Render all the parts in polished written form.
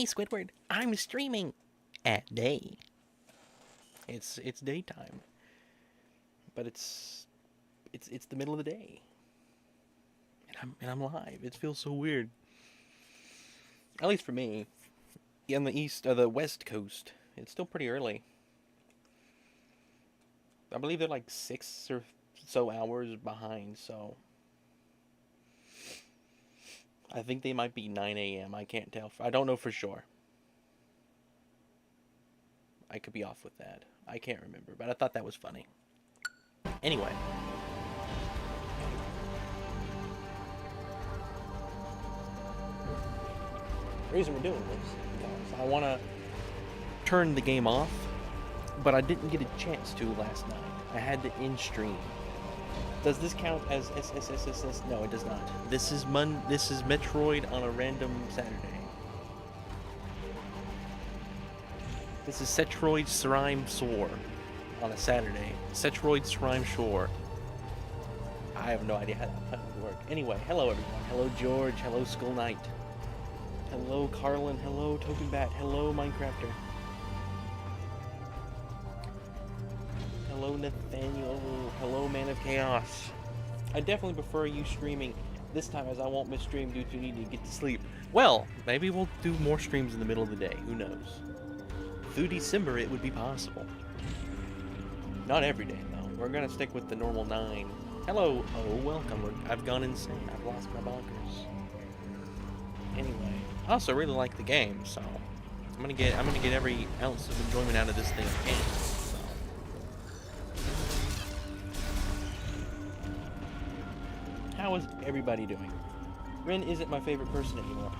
Squidward, I'm streaming at day. It's daytime, but it's the middle of the day, and I'm live. It feels so weird. At least for me. On the east or the west coast, it's still pretty early. I believe they're like 6 or so hours behind, so I think they might be 9 a.m. I can't tell. I don't know for sure. I could be off with that. I can't remember, but I thought that was funny. Anyway. The reason we're doing this is because I want to turn the game off, but I didn't get a chance to last night. I had to in-stream. Does this count as SSSSS? No, it does not. This is Metroid on a random Saturday. This is Cetroid Srime Soar on a Saturday. Cetroid Srime Shore. I have no idea how that would work. Anyway, hello everyone. Hello George. Hello Skull Knight. Hello Carlin. Hello Token Bat. Hello Minecrafter. Hello Nathaniel. Hello Man of Chaos. I definitely prefer you streaming this time, as I won't miss stream due to needing to get to sleep. Well, maybe we'll do more streams in the middle of the day. Who knows? Through December, it would be possible. Not every day, though. We're gonna stick with the normal 9. Hello. Oh, welcome. I've gone insane. I've lost my bonkers. Anyway, I also really like the game, so I'm gonna get every ounce of enjoyment out of this thing I can. So. How is everybody doing? Ren isn't my favorite person anymore.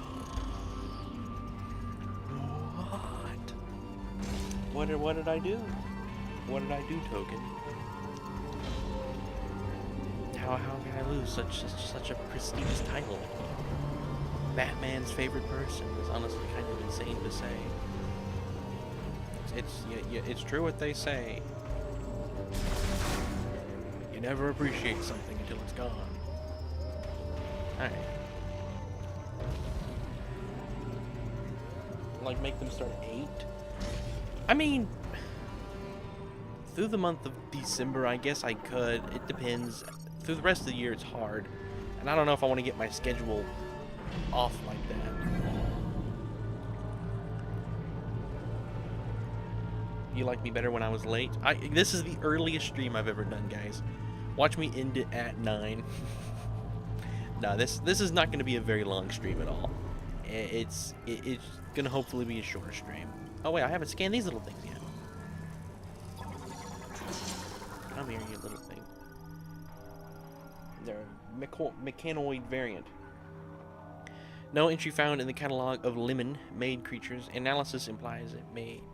What did I do? What did I do, Token? How can I lose such a prestigious title? Batman's favorite person is honestly kind of insane to say. It's true what they say. You never appreciate something until it's gone. Alright. Like make them start at 8? I mean, through the month of December, I guess I could. It depends. Through the rest of the year, it's hard. And I don't know if I want to get my schedule off like that. You like me better when I was late? This is the earliest stream I've ever done, guys. Watch me end it at 9. No, this is not going to be a very long stream at all. It's going to hopefully be a shorter stream. Oh wait, I haven't scanned these little things yet. Come here, you little thing. They're a mechanoid variant. No entry found in the catalog of lemon-made creatures. Analysis implies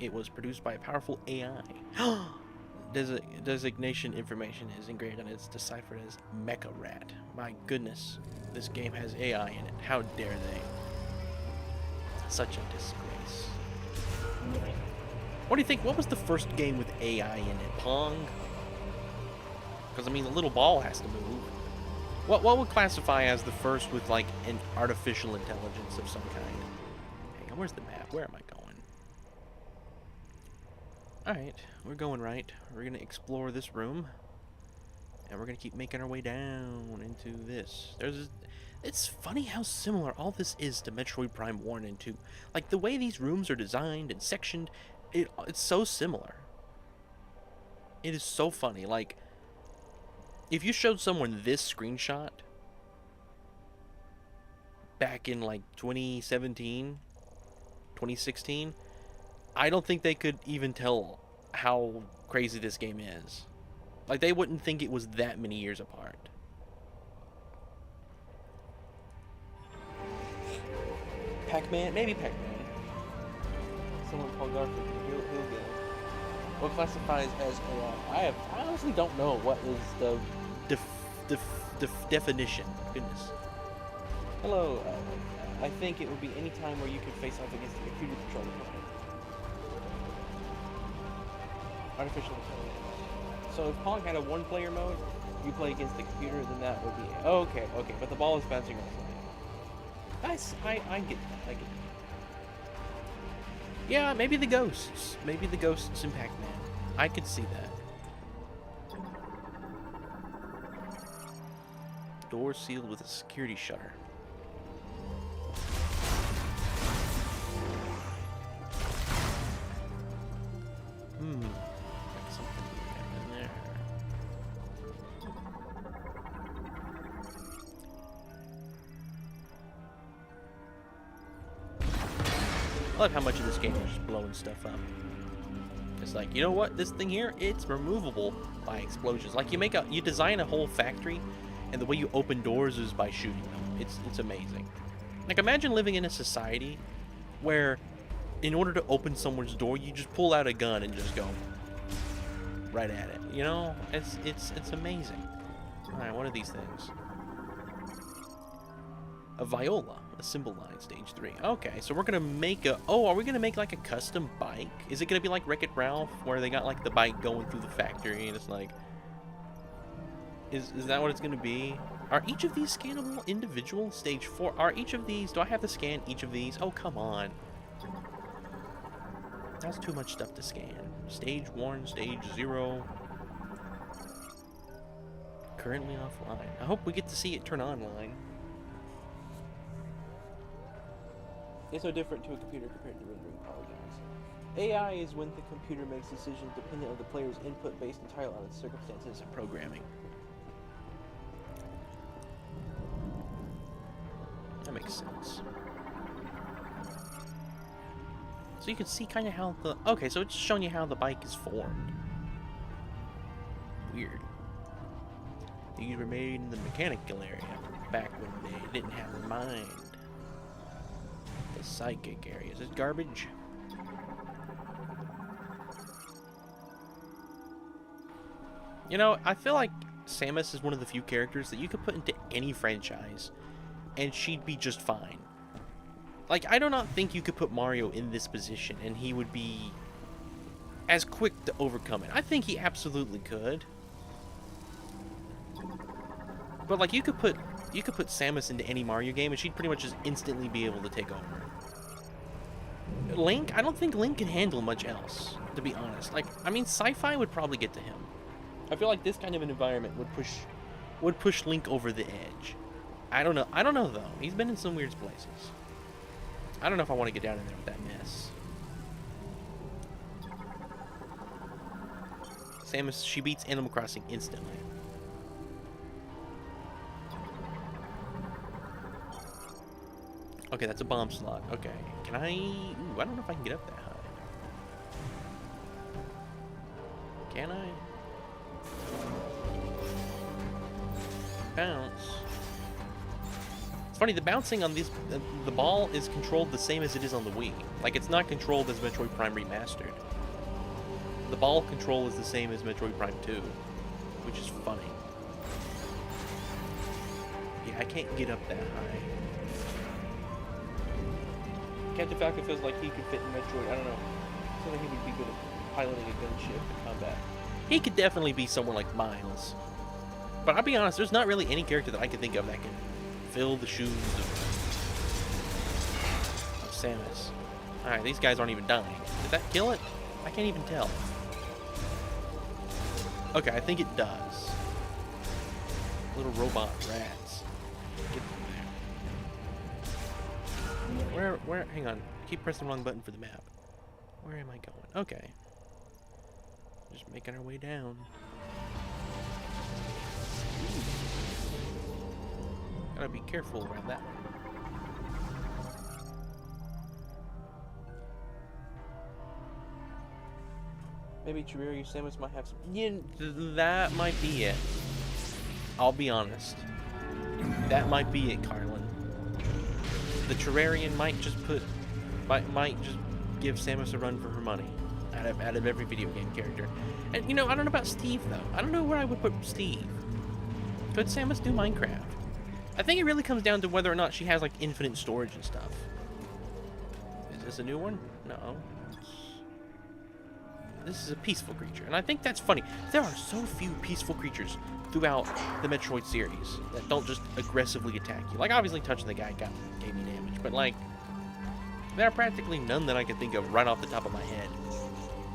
it was produced by a powerful AI. Designation information is engraved on it. It's deciphered as Mecha Rat. My goodness, this game has AI in it. How dare they? Such a disgrace. What do you think? What was the first game with AI in it? Pong? Because, I mean, the little ball has to move. What would classify as the first with, like, an artificial intelligence of some kind? Hang on, where's the map? Where am I going? Alright, we're going right. We're going to explore this room. And we're going to keep making our way down into this. It's funny how similar all this is to Metroid Prime 1 and 2. Like, the way these rooms are designed and sectioned, it's so similar. It is so funny. Like, if you showed someone this screenshot back in, like, 2017, 2016, I don't think they could even tell how crazy this game is. Like, they wouldn't think it was that many years apart. Pac-Man? Maybe Pac-Man. Someone called Garfield. He'll get it. What classifies as AI? I honestly don't know what is the definition. Goodness. Hello. I think it would be any time where you could face off against a computer controller. Artificial intelligence. So if Pong had a one-player mode, you play against the computer, then that would be it. Okay, but the ball is bouncing around. I get that. Yeah, maybe the ghosts. Maybe the ghosts in Pac-Man. I could see that. Door sealed with a security shutter. Like something in there. I love how much of this game is just blowing stuff up. It's like, you know what? This thing here, it's removable by explosions. Like you design a whole factory, and the way you open doors is by shooting them. It's amazing. Like imagine living in a society where, in order to open someone's door, you just pull out a gun and just go right at it. You know, it's amazing. All right, what are these things? A viola, a symbol line, stage 3. Okay, so we're gonna make a. Oh, are we gonna make like a custom bike? Is it gonna be like Wreck-It Ralph, where they got like the bike going through the factory, and it's like, is that what it's gonna be? Are each of these scannable individual? Stage 4. Are each of these? Do I have to scan each of these? Oh, come on. That's too much stuff to scan. Stage 1, stage 0. Currently offline. I hope we get to see it turn online. It's so different to a computer compared to rendering polygons. AI is when the computer makes decisions dependent on the player's input based entirely on its circumstances and programming. That makes sense. So you can see kind of how the... Okay, so it's showing you how the bike is formed. Weird. These were made in the mechanical area, back when they didn't have a mind. The psychic area. Is this garbage? You know, I feel like Samus is one of the few characters that you could put into any franchise, and she'd be just fine. Like, I do not think you could put Mario in this position and he would be as quick to overcome it. I think he absolutely could. But like, you could put Samus into any Mario game and she'd pretty much just instantly be able to take over. Link, I don't think Link can handle much else, to be honest. Like, I mean, sci-fi would probably get to him. I feel like this kind of an environment would push Link over the edge. I don't know though. He's been in some weird places. I don't know if I want to get down in there with that mess. Samus, she beats Animal Crossing instantly. Okay, that's a bomb slot. Okay, can I... Ooh, I don't know if I can get up that high. Can I? Bounce. It's funny, the bouncing on these, the ball is controlled the same as it is on the Wii. Like, it's not controlled as Metroid Prime Remastered. The ball control is the same as Metroid Prime 2, which is funny. Yeah, I can't get up that high. Captain Falcon feels like he could fit in Metroid. I don't know. I feel like he would be good at piloting a gunship in combat. He could definitely be someone like Miles. But I'll be honest, there's not really any character that I can think of that can fill the shoes of Samus. Alright, these guys aren't even dying. Did that kill it? I can't even tell. Okay, I think it does. Little robot rats. Get them there. Where, hang on. Keep pressing the wrong button for the map. Where am I going? Okay. Just making our way down. Gotta be careful around that one. Maybe Terraria Samus might have some... Yeah, that might be it. I'll be honest. That might be it, Carlin. The Terrarian might just might just give Samus a run for her money. Out of every video game character. And, you know, I don't know about Steve, though. I don't know where I would put Steve. Could Samus do Minecraft? I think it really comes down to whether or not she has, like, infinite storage and stuff. Is this a new one? No. This is a peaceful creature. And I think that's funny. There are so few peaceful creatures throughout the Metroid series that don't just aggressively attack you. Like, obviously touching the guy gave me damage. But, like, There are practically none that I can think of right off the top of my head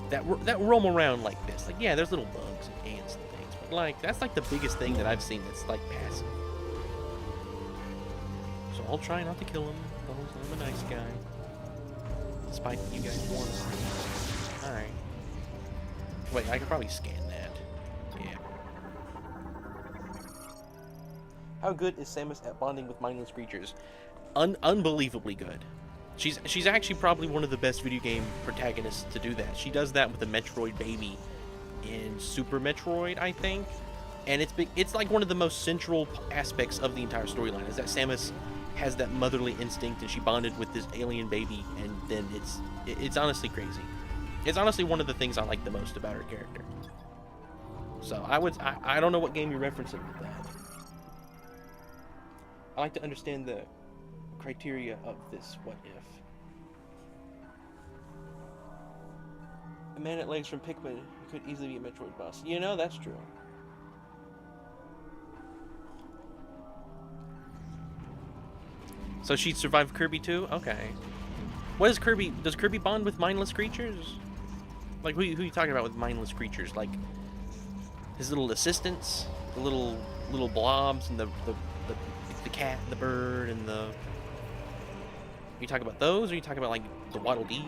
that roam around like this. Like, yeah, there's little bugs and ants and things, but like that's like the biggest thing that I've seen that's like passive. So I'll try not to kill him. I'm a nice guy, despite you guys want. All right. Wait, I could probably scan that. Yeah. How good is Samus at bonding with mindless creatures? Unbelievably good. She's actually probably one of the best video game protagonists to do that. She does that with the Metroid baby in Super Metroid, I think, and it's like one of the most central aspects of the entire storyline is that Samus has that motherly instinct and she bonded with this alien baby, and then it's honestly crazy. It's honestly one of the things I like the most about her character. So I don't know what game you're referencing with that. I like to understand the criteria of this what if. A man at legs from Pikmin could easily be a Metroid boss. You know, that's true. So she'd survive Kirby too? Okay. What is Kirby? Does Kirby bond with mindless creatures? Like, who are you talking about with mindless creatures? Like, his little assistants? The little blobs and the cat, the bird, and the... Are you talking about those, or are you talking about, like, the Waddle Dees?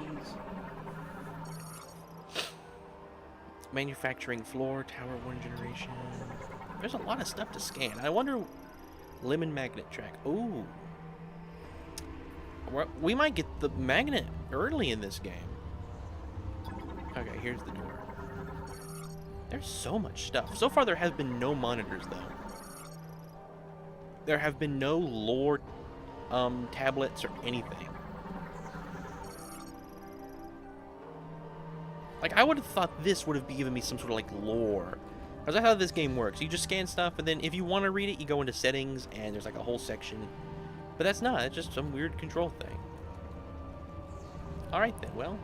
Manufacturing floor, tower 1 generation. There's a lot of stuff to scan. I wonder... Lemon magnet track. Ooh. We might get the magnet early in this game. Okay, here's the door. There's so much stuff. So far, there have been no monitors, though. There have been no lore tablets or anything. Like, I would have thought this would have given me some sort of, like, lore. Because that's how this game works. You just scan stuff, and then if you want to read it, you go into settings, and there's, like, a whole section. But that's not. It's just some weird control thing. Alright, then. Well.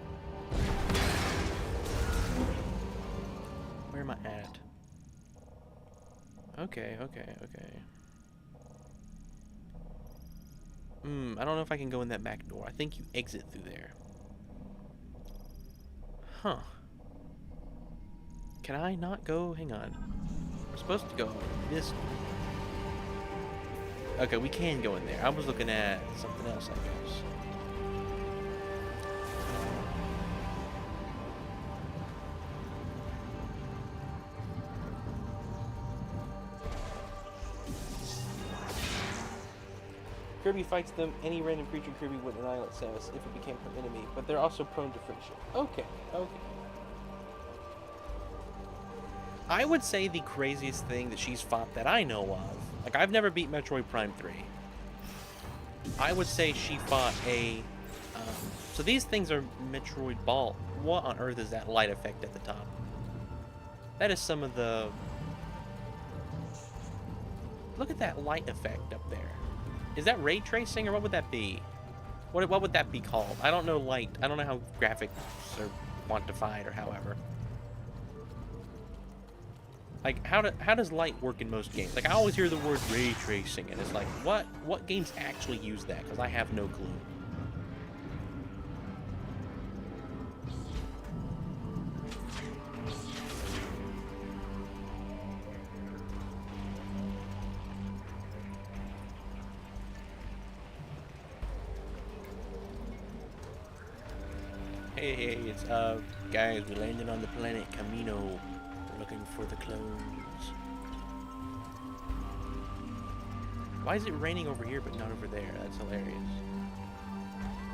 Where am I at? Okay. I don't know if I can go in that back door. I think you exit through there. Huh. Can I not go? Hang on. We're supposed to go this way. Okay, we can go in there. I was looking at something else, I guess. Kirby fights them. Any random creature Kirby would annihilate Samus if it became her enemy, but they're also prone to friction. Okay. I would say the craziest thing that she's fought that I know of, like, I've never beat Metroid Prime 3. I would say she fought a... so these things are Metroid Ball. What on earth is that light effect at the top? That is some of the... Look at that light effect up there. Is that ray tracing, or what would that be? What would that be called? I don't know light. I don't know how graphics are quantified or however. Like, how does light work in most games? Like, I always hear the word ray tracing, and it's like, what games actually use that? Because I have no clue. Hey, it's, guys, we landed on the planet Camino. We're looking for the clones. Why is it raining over here but not over there? That's hilarious.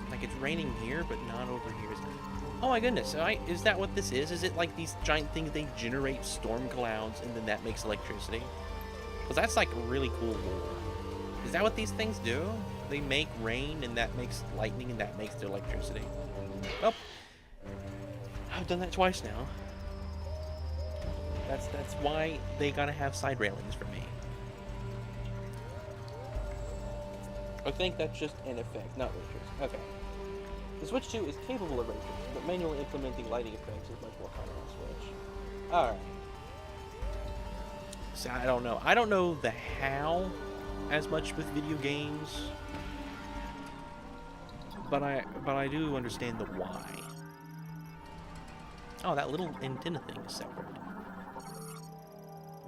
Like, it's raining here but not over here. Oh my goodness, is that what this is? Is it like these giant things, they generate storm clouds and then that makes electricity? Because that's like really cool lore. Is that what these things do? They make rain and that makes lightning and that makes their electricity. Well, I've done that twice now. That's why they gotta have side railings for me. I think that's just an effect, not ray tracing. Okay. The Switch 2 is capable of ray tracing, but manually implementing lighting effects is much more common on Switch. Alright. So I don't know. I don't know the how as much with video games. but I do understand the why. Oh, that little antenna thing is separate.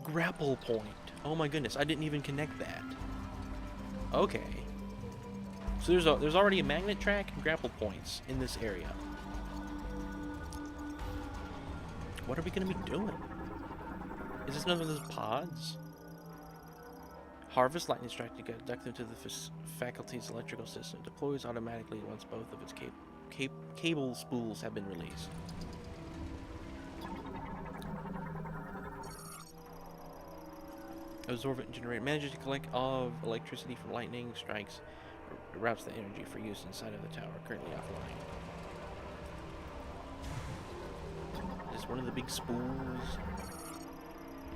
Grapple point. Oh my goodness, I didn't even connect that. Okay. So there's already a magnet track and grapple points in this area. What are we gonna be doing? Is this another of those pods? Harvest lightning strike to conduct into the faculty's electrical system. Deploys automatically once both of its cable spools have been released. Absorbent generator manages to collect all of electricity from lightning strikes. Routes the energy for use inside of the tower, currently offline. Is this one of the big spools?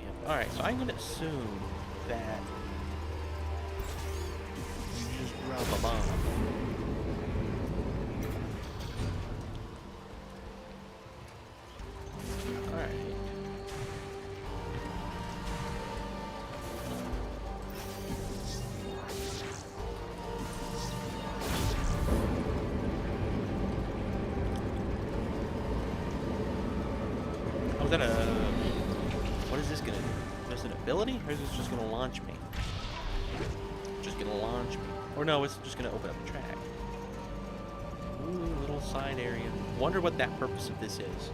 Yep. Alright, so I'm going to assume that you just drop a bomb. Alright. Is that a... What is this gonna do? Is it an ability? Or is this just gonna launch me? Just gonna launch me. Or no, it's just gonna open up the track. Ooh, little side area. Wonder what that purpose of this is.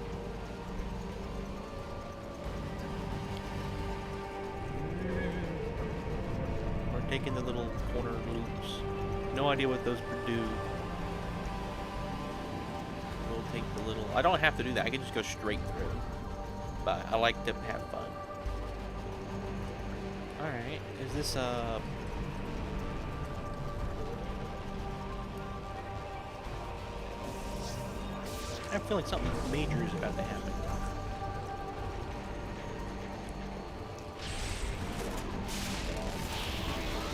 We're taking the little corner loops. No idea what those do. We'll take the little... I don't have to do that. I can just go straight through. But I like to have fun. Alright, is this I feel like something major is about to happen.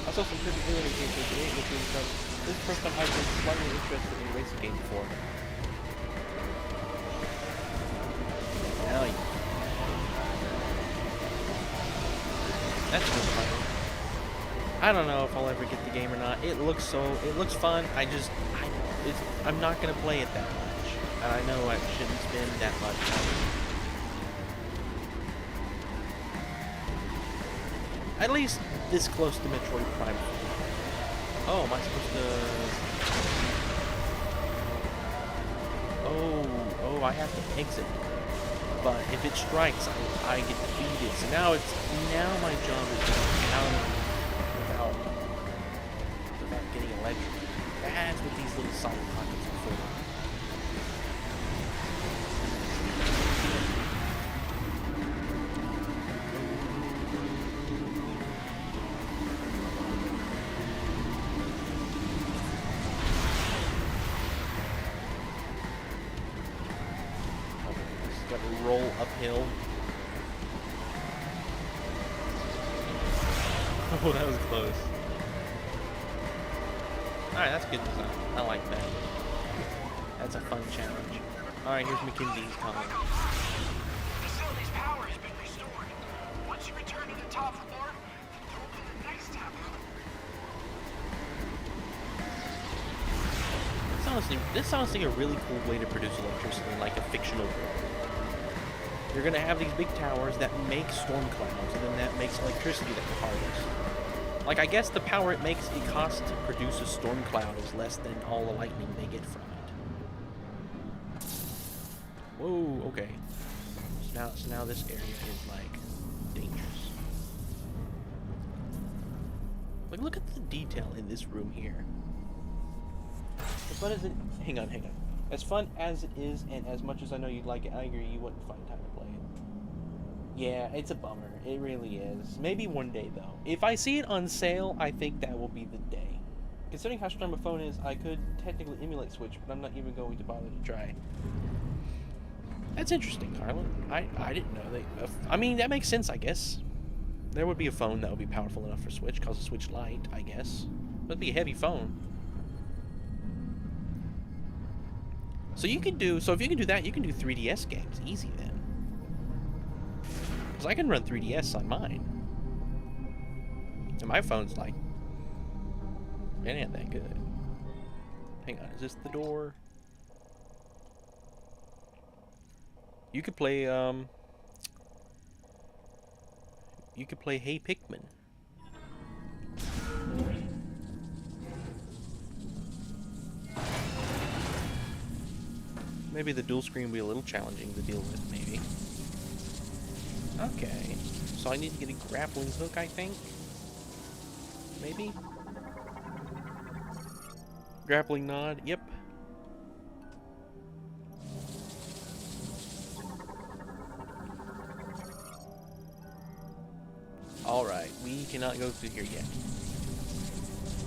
I saw some pretty early games today, which is this is the first time I've been slightly interested in racing games before. Hell yeah. That's good fun. I don't know if I'll ever get the game or not. It looks fun. I'm not gonna play it that much, and I know I shouldn't spend that much time. At least this close to Metroid Prime. Oh, am I supposed to? Oh, I have to exit. But if it strikes, I get defeated. So now my job is to counter without getting electrocuted. That's what these little side pockets are for. Roll uphill. Oh, that was close. Alright, that's good design. I like that. That's a fun challenge. Alright, here's Mackenzie's comment. Facility's power has been restored. Once you return to the top floor, open the next tab. This sounds like a really cool way to produce electricity in like a fictional world. You're gonna have these big towers that make storm clouds, and then that makes electricity that you harvest. Like, I guess the power it makes, it costs to produce a storm cloud is less than all the lightning they get from it. Whoa, okay. So now this area is, like, dangerous. Like, look at the detail in this room here. As fun as it... Hang on. As fun as it is, and as much as I know you'd like it, I agree you wouldn't find time to play it. Yeah, it's a bummer. It really is. Maybe one day, though. If I see it on sale, I think that will be the day. Considering how strong my phone is, I could technically emulate Switch, but I'm not even going to bother to try. That's interesting, Carlin. I didn't know they... I mean, that makes sense, I guess. There would be a phone that would be powerful enough for Switch, called a Switch Lite, I guess. That'd be a heavy phone. So if you can do that, you can do 3DS games easy then. Because I can run 3DS on mine. And my phone's like, it ain't that good. Hang on, is this the door? You could play, You could play Hey Pikmin. Maybe the dual screen will be a little challenging to deal with, maybe. Okay. So I need to get a grappling hook, I think? Maybe? Grappling nod, yep. Alright, we cannot go through here yet.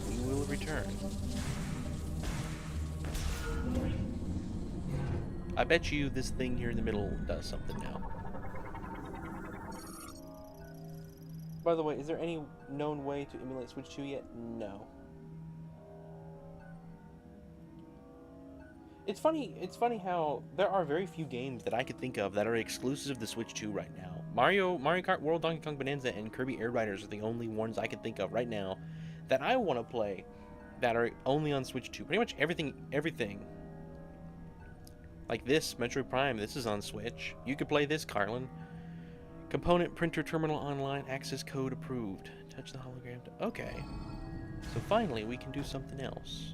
We will return. I bet you this thing here in the middle does something now. By the way, is there any known way to emulate Switch 2 yet? No. It's funny how there are very few games that I could think of that are exclusive of the Switch 2 right now. Mario Kart World, Donkey Kong Bonanza, and Kirby Air Riders are the only ones I can think of right now that I want to play that are only on Switch 2. Pretty much everything. Like this, Metroid Prime, this is on Switch. You could play this, Carlin. Component Printer Terminal Online, access code approved. Touch the hologram. Okay. So finally, we can do something else.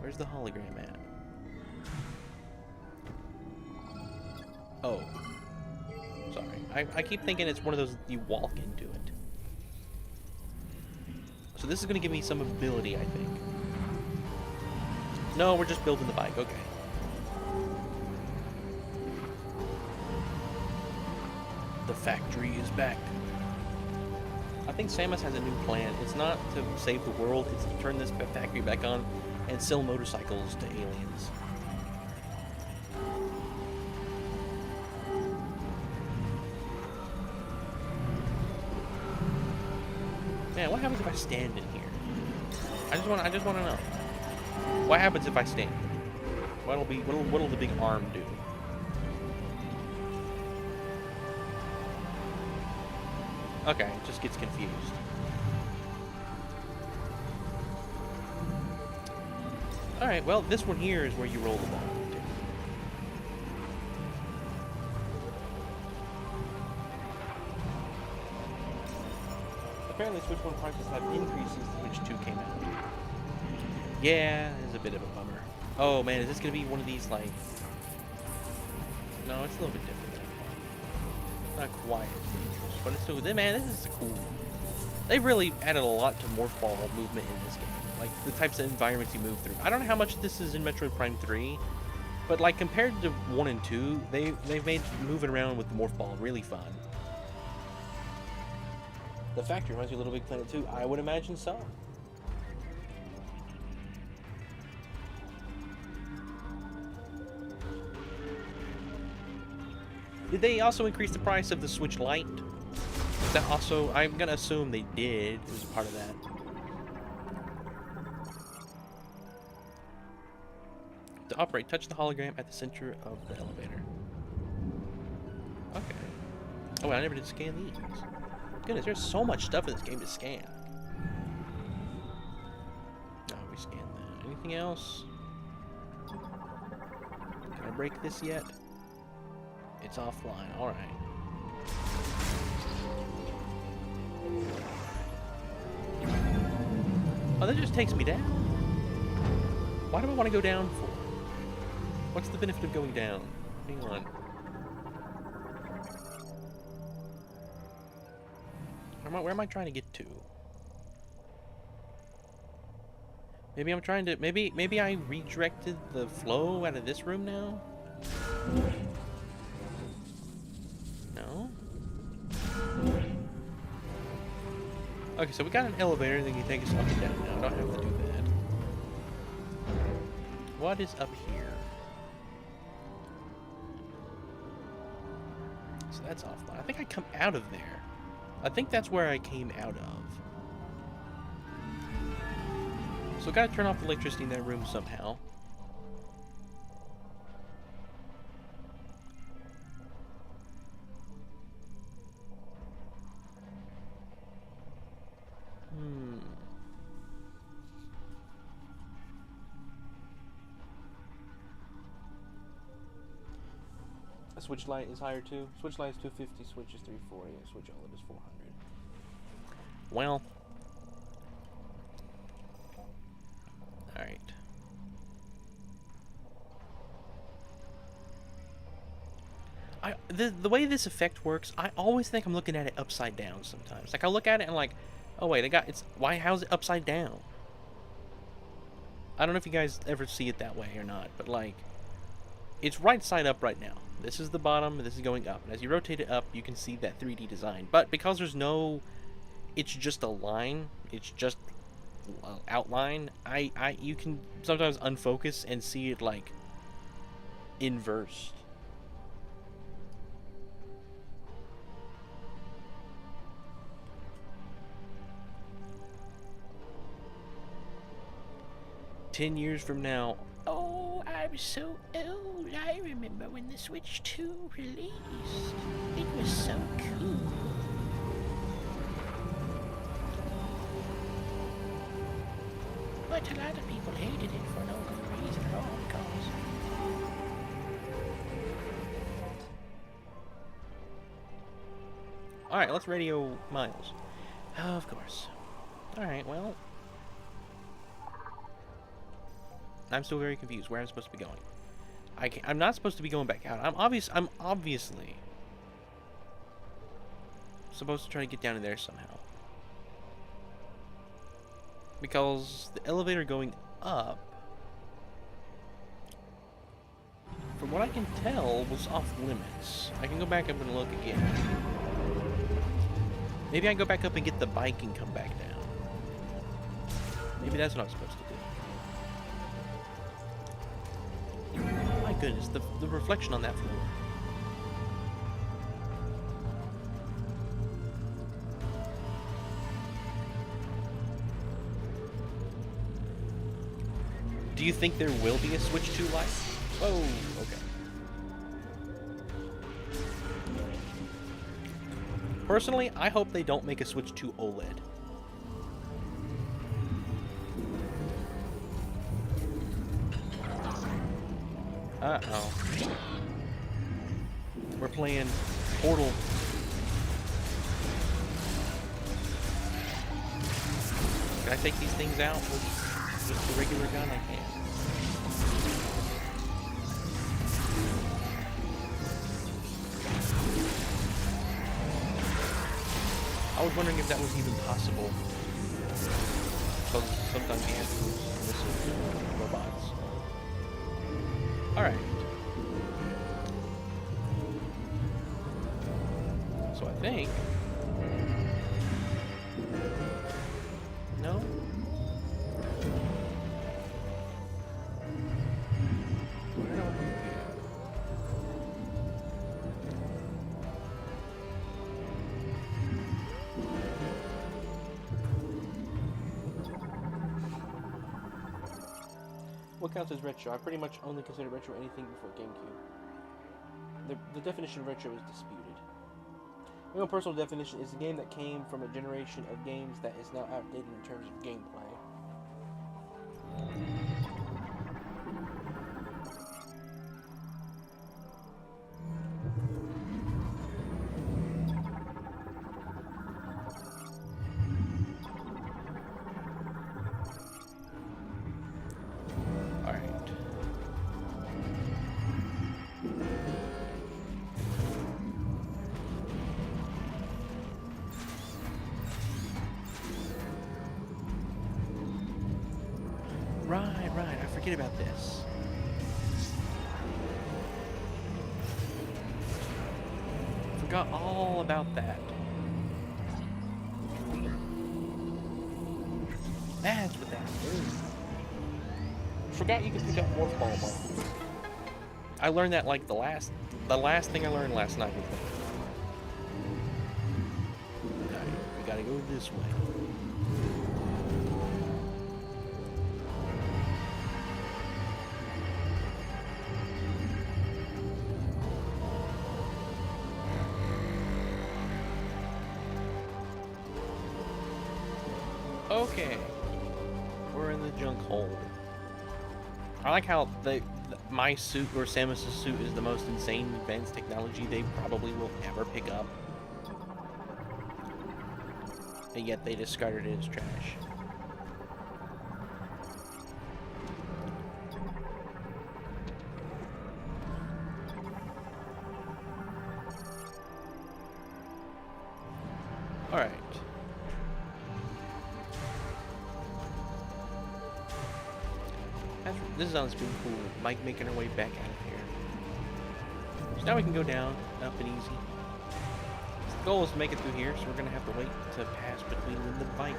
Where's the hologram at? Oh. Sorry. I keep thinking it's one of those you walk into it. So this is going to give me some ability, I think. No, we're just building the bike. Okay. The factory is back. I think Samus has a new plan. It's not to save the world, it's to turn this factory back on and sell motorcycles to aliens. Man, what happens if I stand in here? I just want to know. What happens if I stand? What'll the big arm do? Okay, it just gets confused. Alright, well, this one here is where you roll the ball. Apparently Switch 1 prices have increased since Switch 2 came out. Yeah, it's a bit of a bummer. Oh man, is this gonna be one of these, like... No, it's a little bit different. Not quite as dangerous, but it's still... Man, this is cool. They've really added a lot to morph ball movement in this game. Like, the types of environments you move through. I don't know how much this is in Metroid Prime 3, but, like, compared to 1 and 2, they've made moving around with the morph ball really fun. The factory reminds you of Little Big Planet 2. I would imagine so. Did they also increase the price of the Switch Lite? Is that also... I'm gonna assume they did. It was a part of that. To operate, touch the hologram at the center of the elevator. Okay. Oh, I never did scan these. Goodness, there's so much stuff in this game to scan. No, we scanned that. Anything else? Can I break this yet? It's offline. Alright. Oh, that just takes me down. Why do I want to go down for? What's the benefit of going down? Hang on. Where am I trying to get to? Maybe I'm trying to... Maybe I redirected the flow out of this room now? No? Okay, so we got an elevator that can take us up and down now. I don't have to do that. What is up here? So that's offline. I think I come out of there. I think that's where I came out of. So gotta turn off the electricity in that room somehow. Switch Lite is higher too. Switch Lite is 250, Switch is 340, and Switch OLED is 400. Well, all right. The way this effect works, I always think I'm looking at it upside down sometimes. Like I look at it and like, oh wait, how's it upside down? I don't know if you guys ever see it that way or not, but like, it's right side up right now. This is the bottom, and this is going up. And as you rotate it up, you can see that 3D design. But because there's no, it's just a line, it's just outline, you can sometimes unfocus and see it like inversed. "10 years from now, oh, I'm so old. I remember when the Switch 2 released. It was so cool." But a lot of people hated it for no good reason at all, because... Alright, let's radio Miles. Of course. Alright, well... I'm still very confused where I'm supposed to be going. I'm not supposed to be going back out. I'm obviously supposed to try to get down in there somehow. Because the elevator going up, from what I can tell, was off limits. I can go back up and look again. Maybe I can go back up and get the bike and come back down. Maybe that's what I'm supposed to do. My goodness, the reflection on that floor. Do you think there will be a Switch 2 Lite? Oh, okay. Personally, I hope they don't make a Switch 2 OLED. Uh-oh. We're playing Portal. Can I take these things out with just the regular gun? I can. I was wondering if that was even possible. Because sometimes you have to use robots. Alright. So I think... No? Where do I want to go? What counts as retro? I pretty much only consider retro anything before GameCube. The definition of retro is disputed. My own personal definition is a game that came from a generation of games that is now outdated in terms of gameplay. Right, I forget about this. Forgot all about that. That's what that is. Forgot you could pick up morph ball markers. I learned that like the last thing I learned last night was that. Alright, we gotta go this way. Okay, we're in the junk hole. I like how my suit or Samus's suit is the most insane advanced technology they probably will ever pick up. And yet they discarded it as trash. Alright. This sounds pretty cool. Mike making her way back out of here. So now we can go down, up and easy. The goal is to make it through here, so we're gonna have to wait to pass between the bike.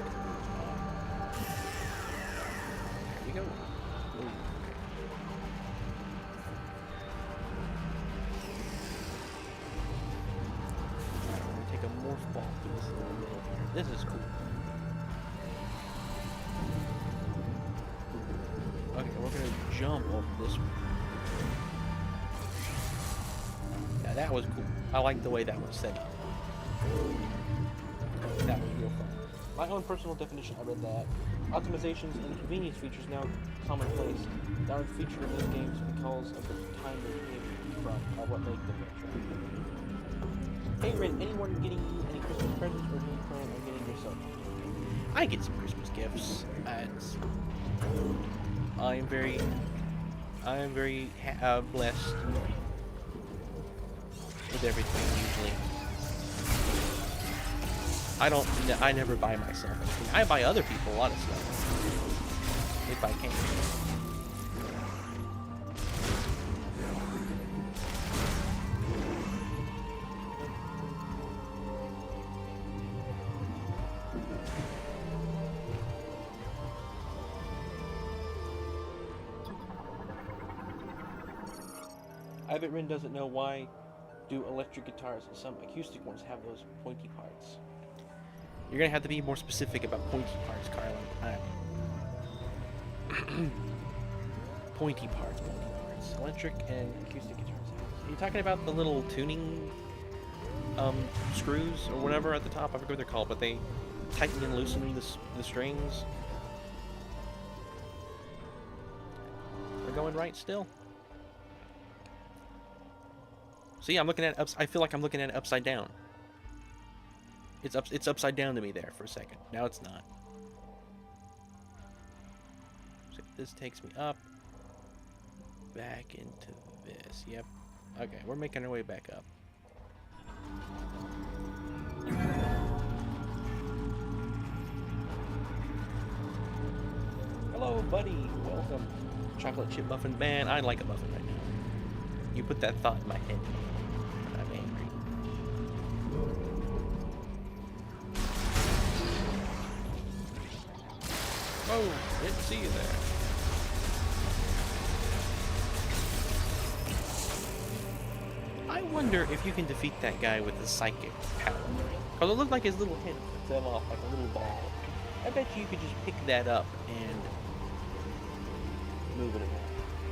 There we go. Ooh. Alright, we're gonna take a morph ball through this little middle here. This is cool. Okay, we're gonna jump over this one. Yeah, that was cool. I like the way that was set up. That was real fun. My own personal definition, I read that optimizations and convenience features now commonplace. That are featured in these games because of the time they came from, are what make them retro. Hey Rin, anyone getting you any Christmas presents, or do you plan on getting yourself? I get some Christmas gifts. I am very blessed with everything usually. I never buy myself anything. I buy other people a lot of stuff. If I can. I bet Rin doesn't know why do electric guitars and some acoustic ones have those pointy parts. You're gonna have to be more specific about pointy parts, Carlin. Pointy parts. Electric and acoustic guitars. Are you talking about the little tuning screws or whatever at the top? I forget what they're called, but they tighten and loosen the strings. We're going right still. See, I'm looking at it I feel like I'm looking at it upside down. It's upside down to me there for a second. Now it's not. So this takes me up, back into this. Yep. Okay, we're making our way back up. Hello, buddy. Welcome. Chocolate chip muffin man. I like a muffin right now. You put that thought in my head. I'm angry. Oh, didn't see you there. I wonder if you can defeat that guy with the psychic power. Because it looked like his little head fell off like a little ball. I bet you could just pick that up and move it around.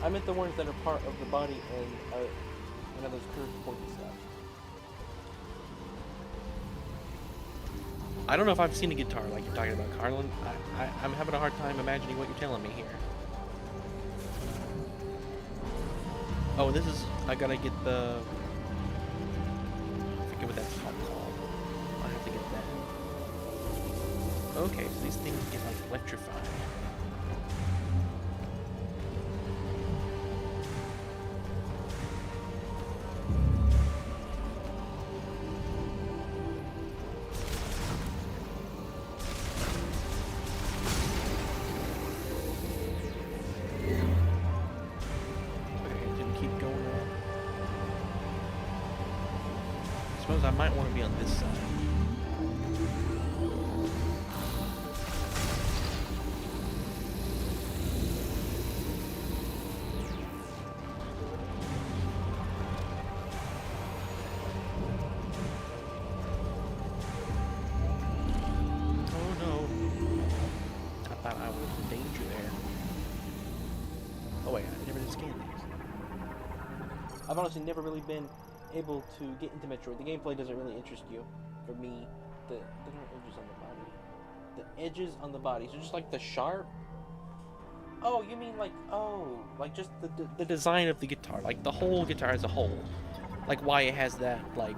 I meant the ones that are part of the body and those curved pointy stuff. I don't know if I've seen a guitar like you're talking about, Carlin. I'm having a hard time imagining what you're telling me here. Oh, this is... I gotta get the... I forget what that's called. I have to get that. Okay, so these things get like electrified. I might want to be on this side. Oh no. I thought I was in danger there. Oh wait, I never did scan these. I've honestly never really been able to get into Metroid. The gameplay doesn't really interest you, or me. The different edges on the body. The edges on the body. So just like the sharp Oh, you mean like, oh, like just the design of the guitar, like the whole guitar as a whole, like why it has that, like,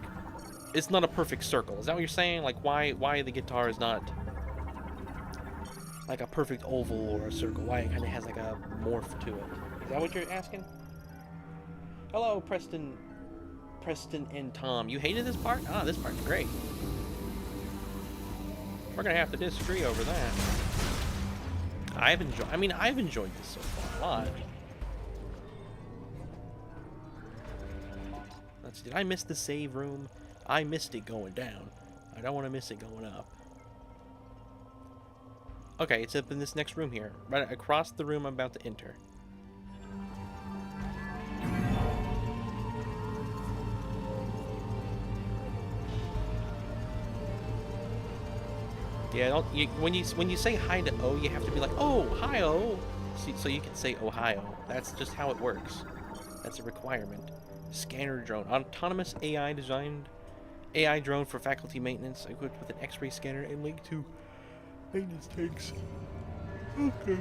it's not a perfect circle. Is that what you're saying? Like why the guitar is not like a perfect oval or a circle? Why it kind of has like a morph to it? Is that what you're asking? Hello, Preston and Tom. You hated this part? Ah, this part's great. We're gonna have to disagree over that. I've enjoyed this so far a lot. Did I miss the save room? I missed it going down. I don't want to miss it going up. Okay, it's up in this next room here, right across the room I'm about to enter. Yeah, when you say hi to O, you have to be like, oh, hi O, so you can say Ohio. That's just how it works. That's a requirement. Scanner drone, autonomous AI drone for faculty maintenance, equipped with an X-ray scanner and linked to maintenance tanks. Okay.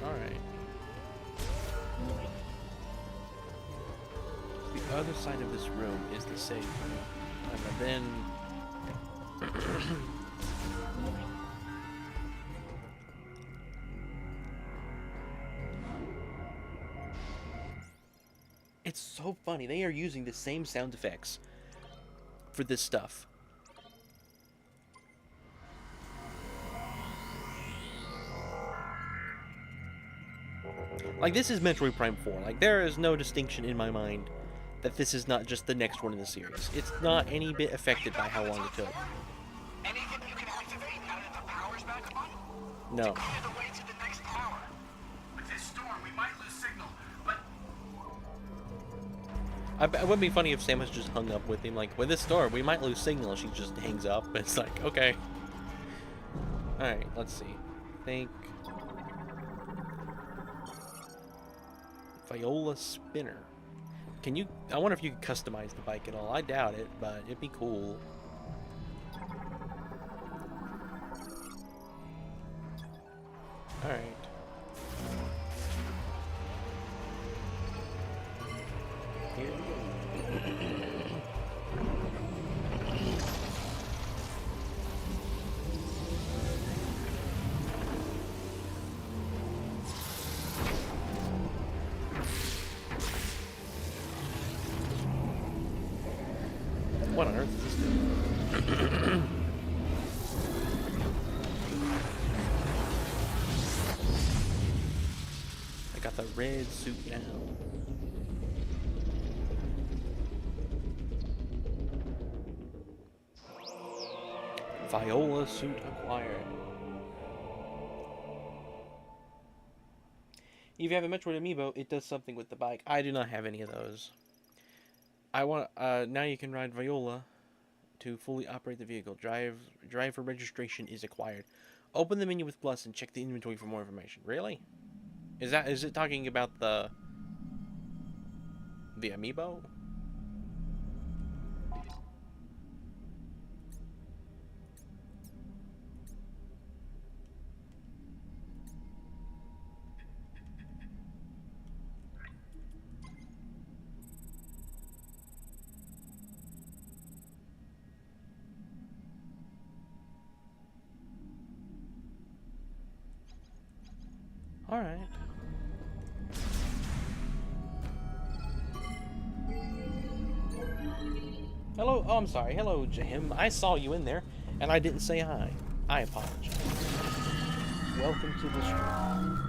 Alright. The other side of this room is the safe room. And then it's so funny. They are using the same sound effects for this stuff. Like, this is Metroid Prime 4. Like, there is no distinction in my mind that this is not just the next one in the series. It's not any bit affected by how long it took. Anything you can activate now that the power's back on? No. To clear the way to the next tower. With this storm, we might lose signal, but It would be funny if Samus just hung up with him. Like, with this storm, we might lose signal. She just hangs up. It's like, okay. Alright, let's see. Think. Viola spinner. Can you... I wonder if you could customize the bike at all. I doubt it, but it'd be cool. Alright. Here we go. What on earth is this doing? I got the red suit now. Viola suit acquired. If you have a Metroid amiibo, it does something with the bike. I do not have any of those. Now you can ride Viola to fully operate the vehicle. Driver registration is acquired. Open the menu with plus and check the inventory for more information. Really? Is it talking about the amiibo? All right. Hello. Oh, I'm sorry. Hello, Jim. I saw you in there, and I didn't say hi. I apologize. Welcome to the stream.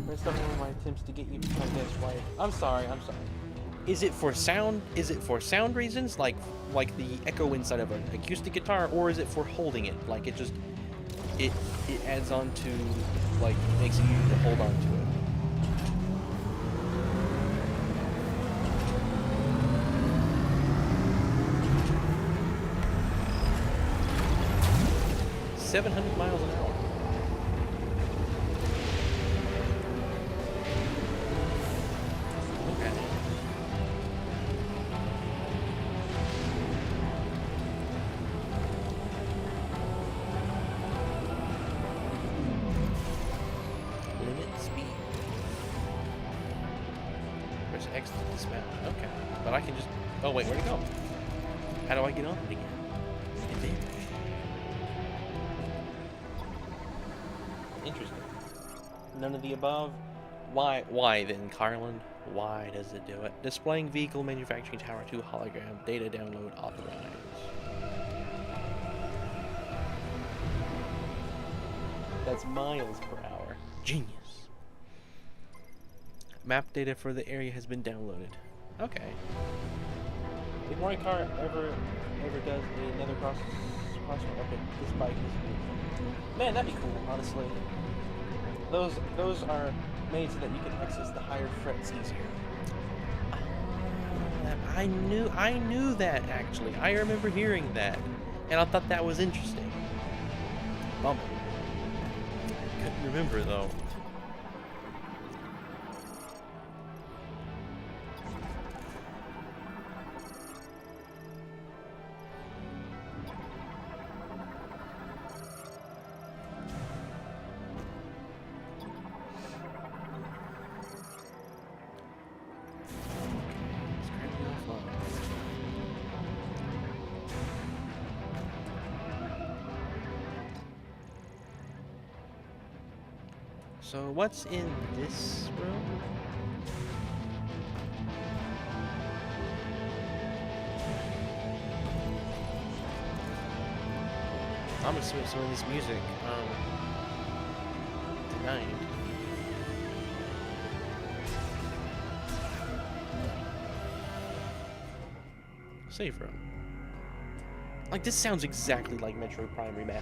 Messed up one of my attempts to get you to come guess why. I'm sorry. Is it for sound? Is it for sound reasons, like the echo inside of an acoustic guitar, or is it for holding it? Like it adds on to, like, makes it easier to hold on to it. (700 miles an hour). X to dismount. Okay. But I can just... Oh, wait, where'd it go? How do I get on it again? It vanished. Interesting. None of the above. Why then, Carlin? Why does it do it? Displaying vehicle manufacturing tower 2 hologram. Data download authorized. That's miles per hour. Genius. Map data for the area has been downloaded. Okay. If Mario Kart ever does another cross, okay, this bike is beautiful. Man, that'd be cool, honestly. Those are made so that you can access the higher frets easier. I knew that actually. I remember hearing that, and I thought that was interesting. Bummer. Couldn't remember though. So what's in this room? I'm assuming some of this music tonight. Save room. Like, this sounds exactly like Metroid Prime Remastered.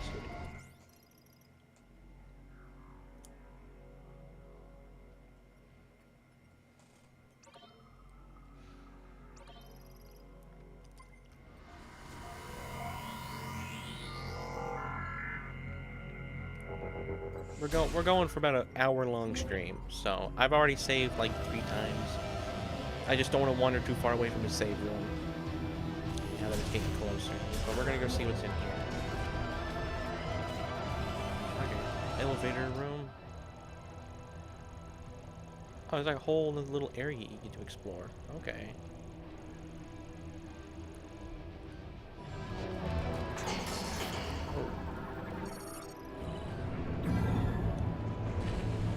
We're going for about an hour-long stream, so I've already saved like 3 times. I just don't want to wander too far away from the save room. Now that it's getting closer, but we're gonna go see what's in here. Okay, elevator room. Oh, there's like a whole little area you get to explore. Okay.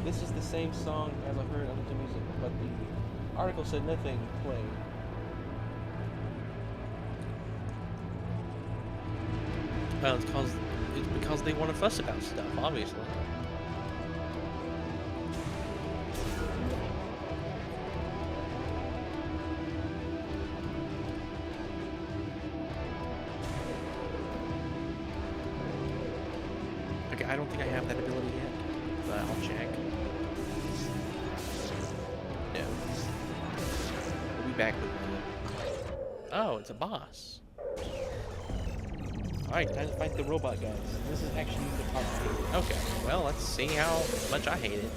This is the same song as I heard on the music, but the article said nothing played. Well, it's because they want to fuss about stuff, obviously. Okay, I don't think I have that ability yet, but I'll check. No. We'll be back with it. Oh, it's a boss. Alright, time to fight the robot guys. This is actually the part I hate. Okay, well, let's see how much I hate it.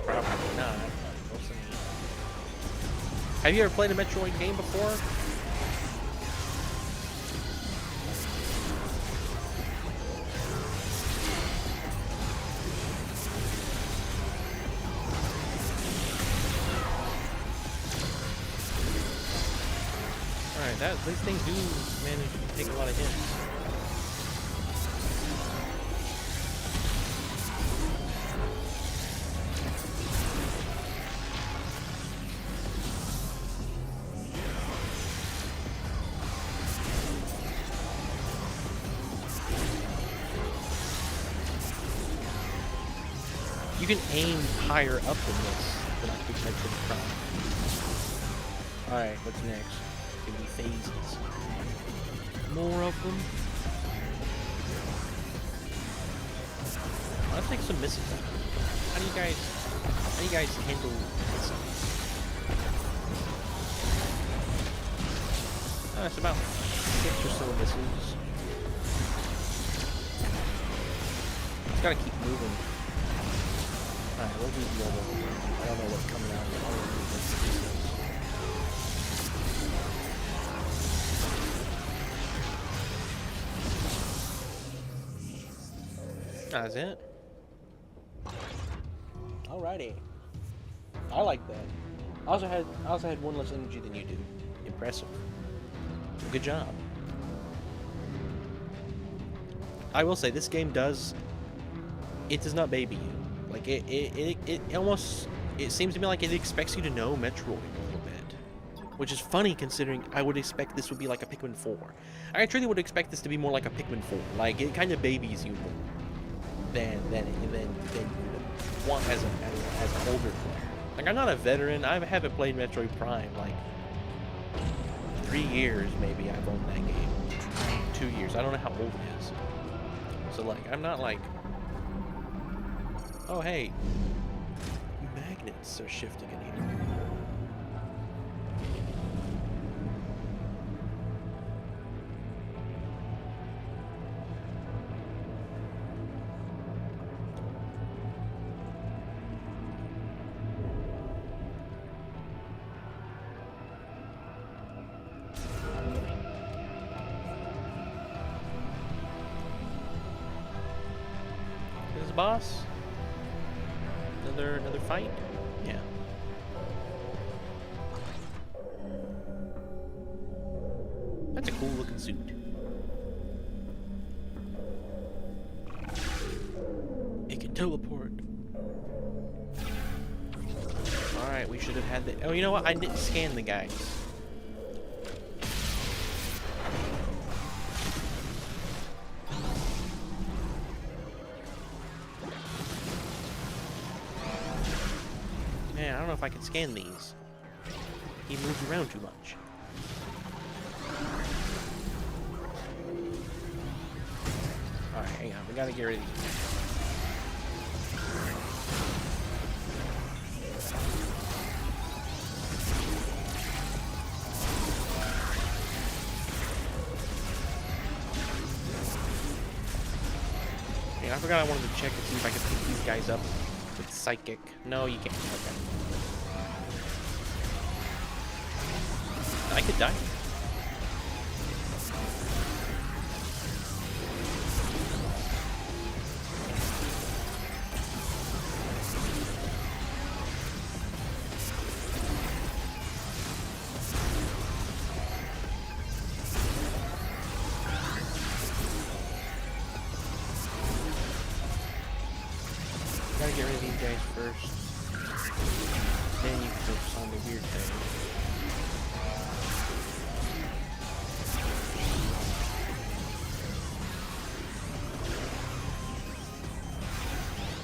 Probably not. We'll see. Have you ever played a Metroid game before? These things do manage to take a lot of hits. You can aim higher up than this, but I think that's the problem. Alright, what's next? Give me phases. More of them. Let's take some misses out. How do you guys handle misses? It's about 6 or so misses. Just gotta keep moving. Alright, we'll do the other one. I don't know what's coming out of it. That's it. Alrighty. I like that. I also had one less energy than you do. Impressive. Good job. I will say this game does not baby you. Like it almost, it seems to me like it expects you to know Metroid a little bit, which is funny considering I would expect this would be like a Pikmin 4. I truly would expect this to be more like a Pikmin 4. Like it kind of babies you more than you would want as an older player. Like I'm not a veteran. I haven't played Metroid Prime like 3 years maybe. I've owned that game. 2 years. I don't know how old it is. So like I'm not like, oh hey, magnets are shifting in here. This is the boss. Another fight? Yeah. That's a cool looking suit. It can teleport. Alright, we should have had the... Oh, you know what? I didn't scan the guys. Man, I don't know if I can scan these. He moves around too much. Alright, hang on. We gotta get rid of these. I forgot I wanted to check to see if I could pick these guys up with Psychic. No, you can't. Okay. I could die. Gotta get rid of these guys first. Then you can focus on the weird thing.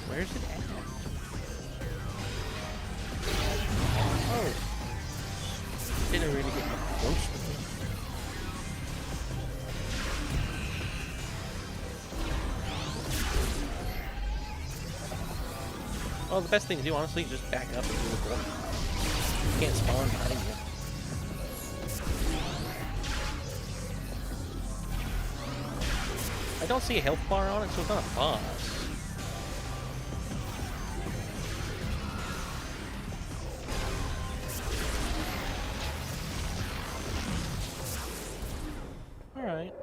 Where's it at? Oh. Didn't really get close to it. Well, the best thing to do, honestly, is just back up and do the corner. You can't spawn behind you. I don't see a health bar on it, so it's not a boss. Alright.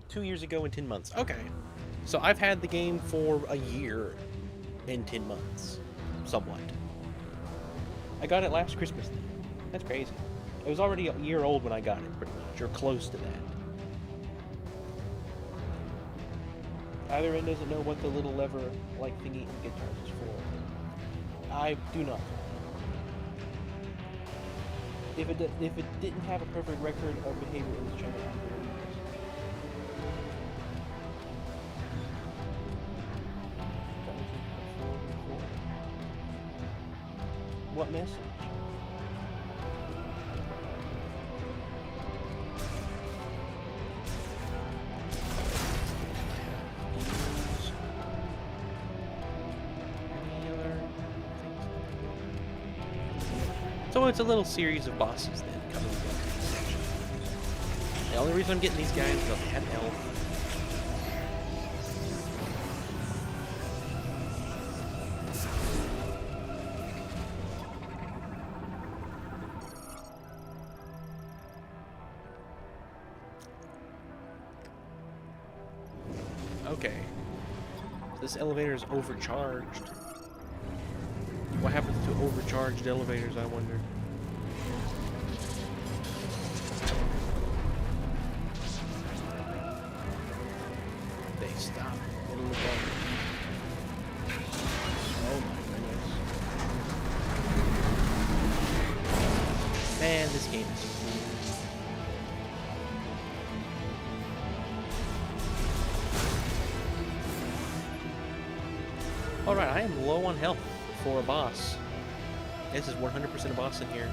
2 years ago and 10 months. Okay. So I've had the game for a year and 10 months. Somewhat. I got it last Christmas then. That's crazy. It was already a year old when I got it, pretty much. Or close to that. Either end doesn't know what the little lever-like thingy in guitars is for. I do not. If it didn't have a perfect record of behavior in this channel, what message? So it's a little series of bosses then coming together. The only reason I'm getting these guys is because they have health. Okay. So this elevator is overcharged. What happens to overcharged elevators, I wonder? They stop in the middle of the road. Oh my goodness. Man, this game is cool. Alright, I am low on health for a boss. This is 100% a boss in here.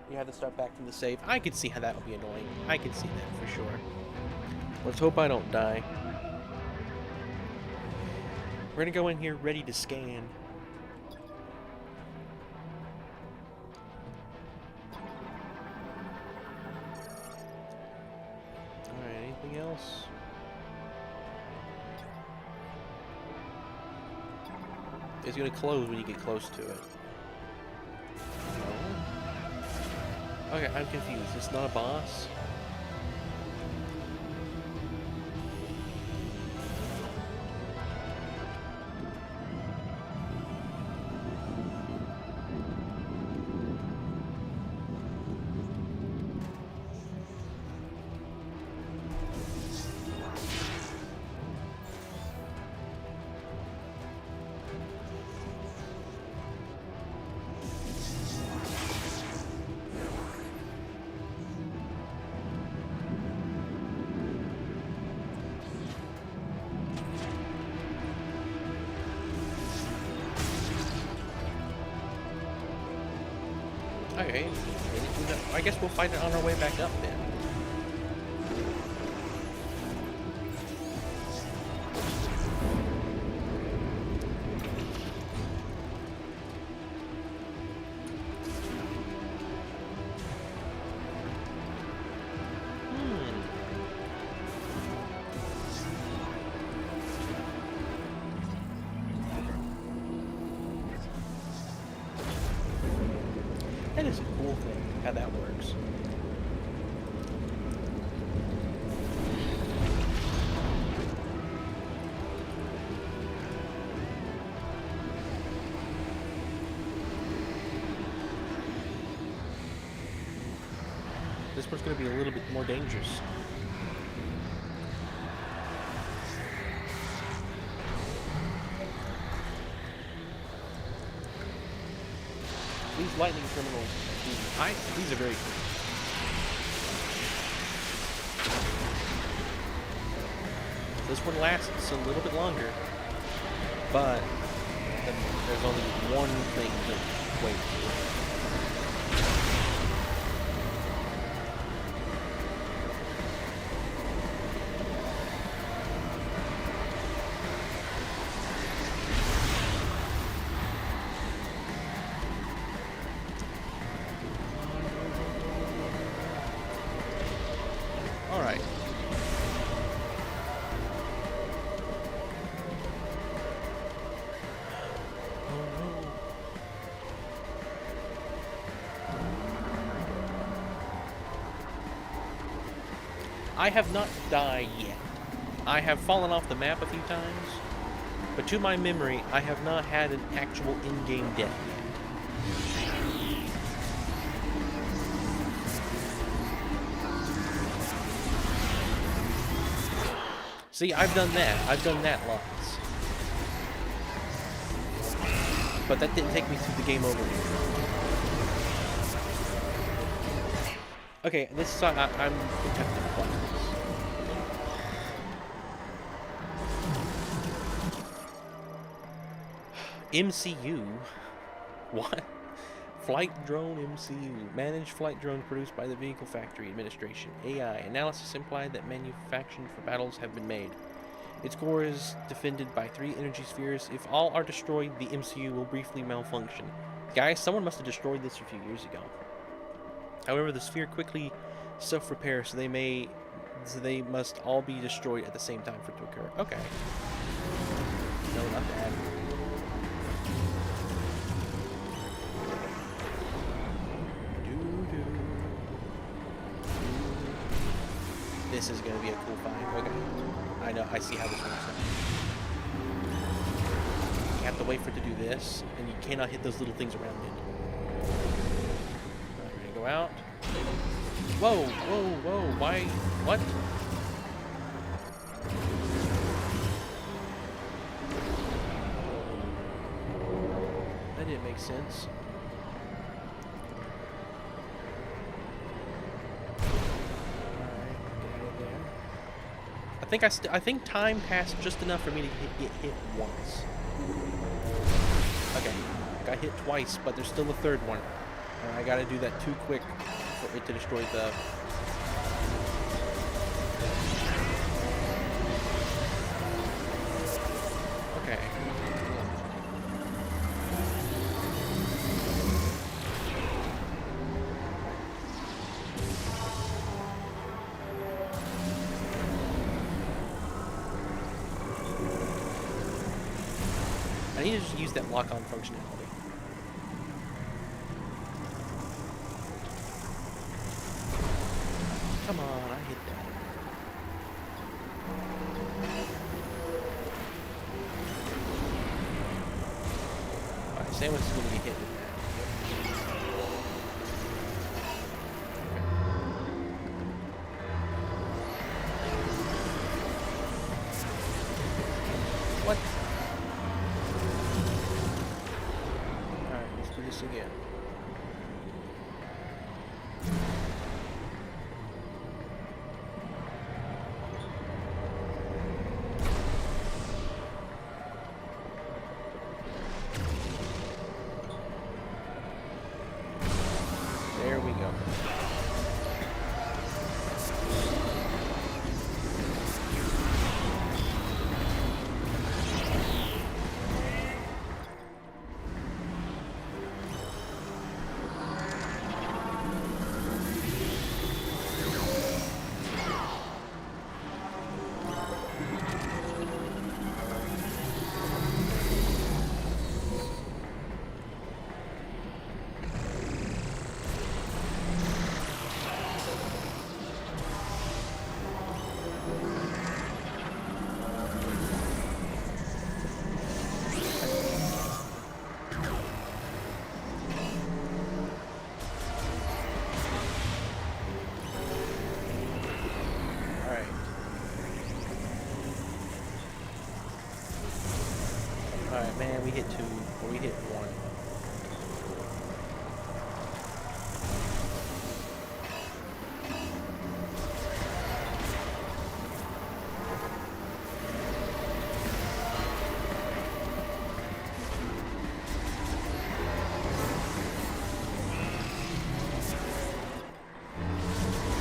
You have to start back from the save. I could see how that would be annoying. I can see that for sure. Let's hope I don't die. We're gonna go in here ready to scan. Alright, anything else? It's gonna close when you get close to it. No? Okay, I'm confused. It's not a boss? Okay, I guess we'll find it on our way back up then. That is a cool thing, how that works. This one's going to be a little bit more dangerous. These lightning terminals, these are very cool. This one lasts a little bit longer, but there's only one thing to wait for. Alright. I have not died yet. I have fallen off the map a few times, but to my memory, I have not had an actual in-game death yet. See, I've done that. I've done that lots. But that didn't take me through the game over. Okay, this is... I'm tempted to play this. MCU? What? Flight drone MCU. Managed flight drone produced by the Vehicle Factory Administration. AI. Analysis implied that manufacturing for battles have been made. Its core is defended by 3 energy spheres. If all are destroyed, the MCU will briefly malfunction. Guys, someone must have destroyed this a few years ago. However, the sphere quickly self-repair, so they must all be destroyed at the same time for it to occur. Okay. No, not that. This is going to be a cool fight. Okay. I know. I see how this works now. You have to wait for it to do this, and you cannot hit those little things around it. Alright, we're gonna go out. Whoa, whoa, whoa, why? What? That didn't make sense. Alright, get out of there. I think time passed just enough for me to get hit once. Okay, got hit twice, but there's still a third one. And I gotta do that too quick for it to destroy the... Okay. I need to just use that lock-on functionality. Come on, I hit that. Alright, Samus is gonna get hit with that. What? Alright, let's do this again. There we go. Alright, man, we hit 2, or we hit 1.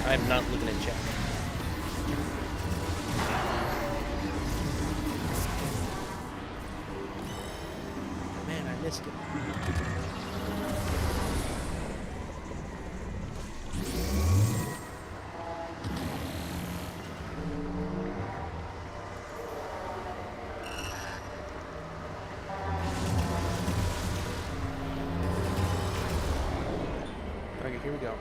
I'm not looking at chat. Man, I missed it. Okay, here we go.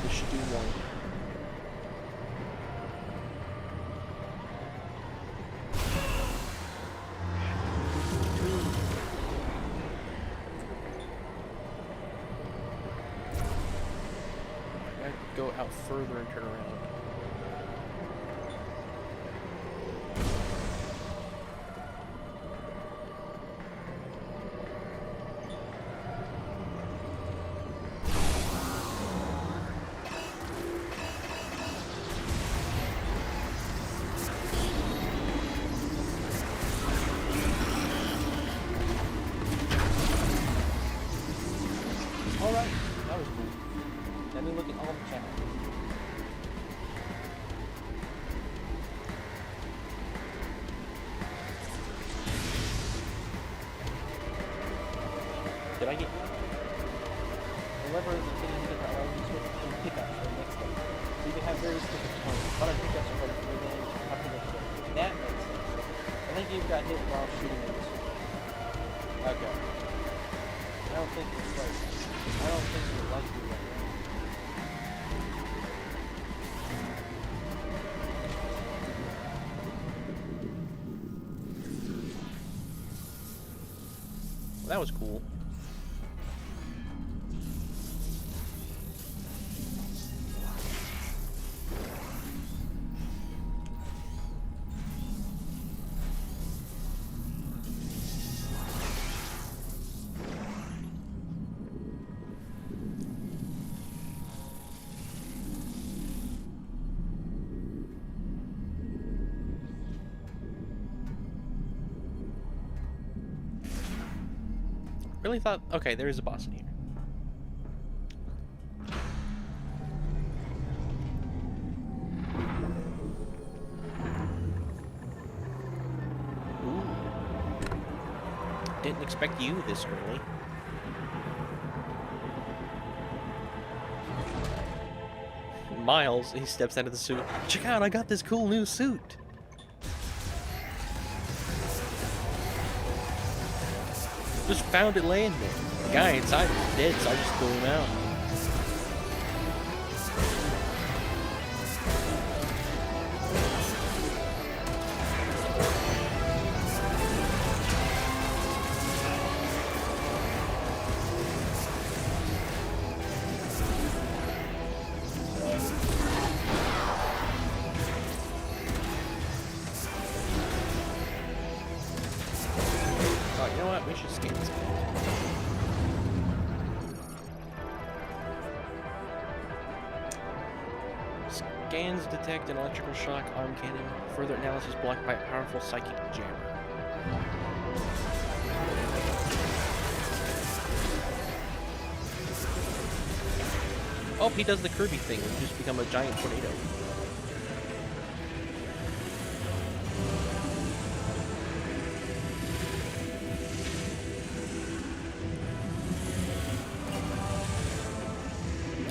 This should do 1. I gotta go out further and turn around. Alright, that was cool. Let me look at all the chat. Did I get the lever is the thing you get that allows you to switch between pickups for the next one. So you can have various different components. But pickups are better for the damage and have to look at it. That makes sense. I think you got hit while shooting this. Okay. I don't think it's like I don't think you're likely right now. That was cool. Really thought, okay, there is a boss in here. Ooh. Didn't expect you this early. Miles, he steps out of the suit. Check out, I got this cool new suit. Just found it laying there. The guy inside was dead, so I just threw him out. Oh, you know what? We should scan this. Scans detect an electrical shock arm cannon. Further analysis blocked by a powerful psychic jammer. Oh, he does the Kirby thing and just become a giant tornado.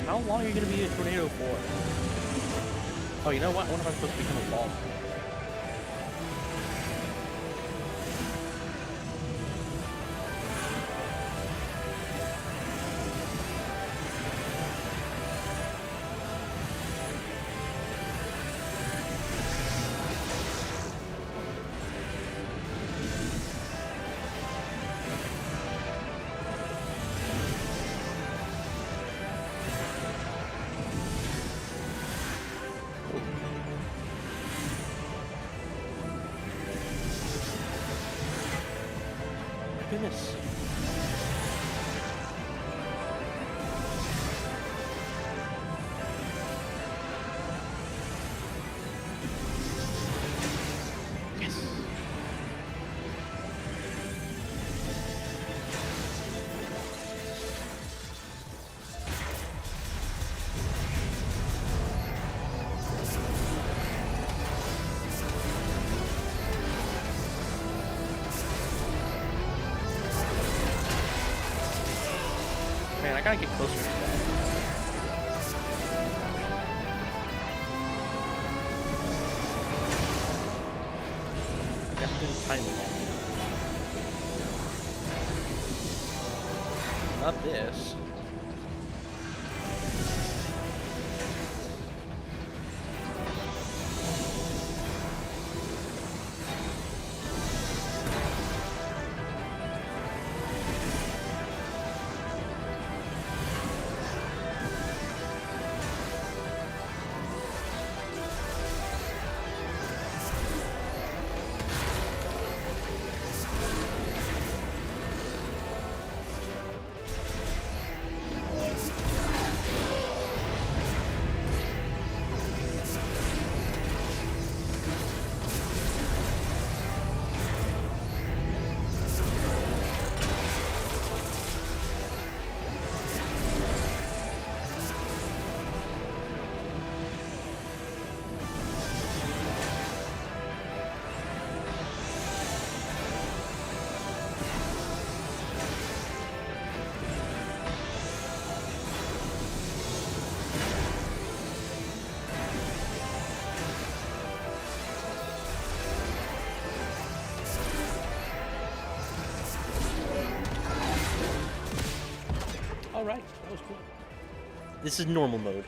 How long are you going to be a tornado for? Oh, you know what? What if I'm supposed to become a ball? Goodness. Yes. Man, I gotta get closer to that. I have to do timing. Not this. Alright, that was cool. This is normal mode.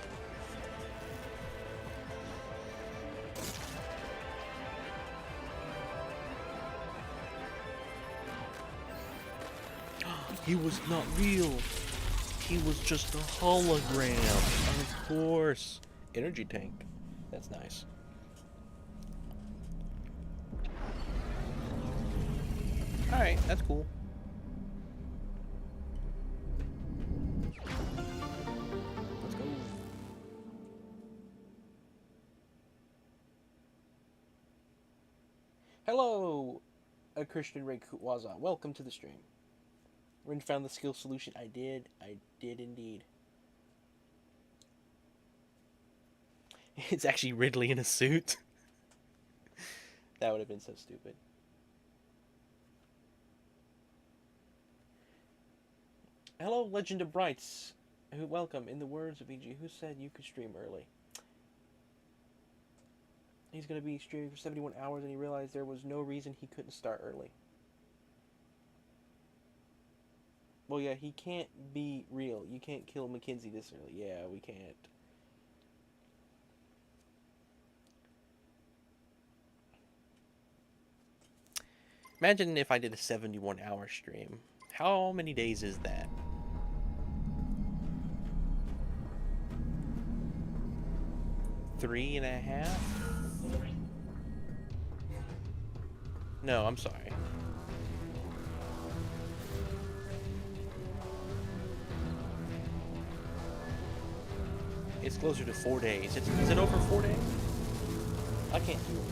He was not real. He was just a hologram. Of course. Energy tank. That's nice. Alright, that's cool. Let's go. Hello, Christian Rayquaza. Welcome to the stream. Rin found the skill solution. I did indeed. It's actually Ridley in a suit. That would have been so stupid. Hello, Legend of Brights. Welcome. In the words of EG, who said you could stream early? He's going to be streaming for 71 hours and he realized there was no reason he couldn't start early. Well, yeah, he can't be real. You can't kill Mackenzie this early. Yeah, we can't. Imagine if I did a 71-hour stream. How many days is that? Three and a half? No, I'm sorry. It's closer to 4 days. Is it over 4 days? I can't do it.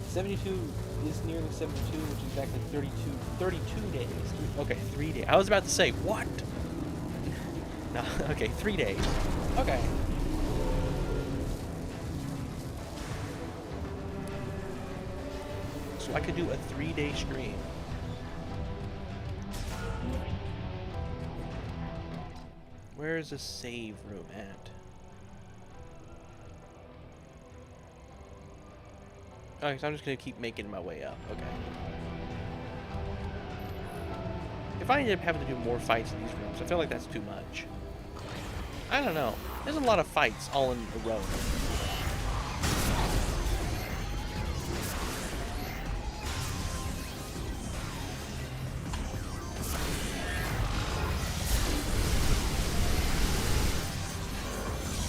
72 is nearly 72, which is exactly 32 days. Okay, 3 days. I was about to say, what? No, okay, 3 days. Okay. So I could do a 3-day stream. Where is the save room at? Okay, so I'm just gonna keep making my way up. Okay. If I end up having to do more fights in these rooms, I feel like that's too much. I don't know. There's a lot of fights all in a row.